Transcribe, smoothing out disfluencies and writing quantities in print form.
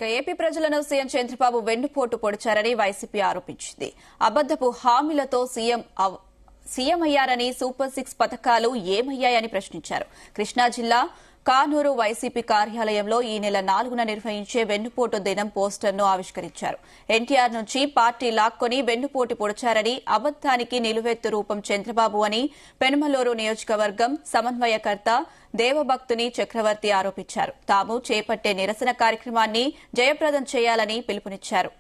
AP ప్రజలను CM Chandrababu వెన్నుపోటు పొడిచారని YCP ఆరోపించింది. అబద్దపు హామీలతో సీఎం అయ్యారని సూపర్ 6 పథకాలు ఏమయ్యాయని ప్రశ్నించారు. కృష్ణా జిల్లా కానూరు వైసీపీ కార్యాలయంలో ఈ నెల 4న నిర్వహించే వెన్నుపోటు దినం పోస్టర్ను ఆవిష్కరించారు. ఎన్టీఆర్ నుంచి పార్టీ లాక్కొని వెన్నుపోటు పొడిచారని, అబద్దానికి నిలువెత్తు రూపం చంద్రబాబు అని పెనుమలూరు నియోజకవర్గం సమన్వయకర్త దేవభక్తుని చక్రవర్తి ఆరోపించారు. తాము చేపట్టే నిరసన కార్యక్రమాన్ని జయప్రదం చేయాలని పిలుపునిచ్చారు.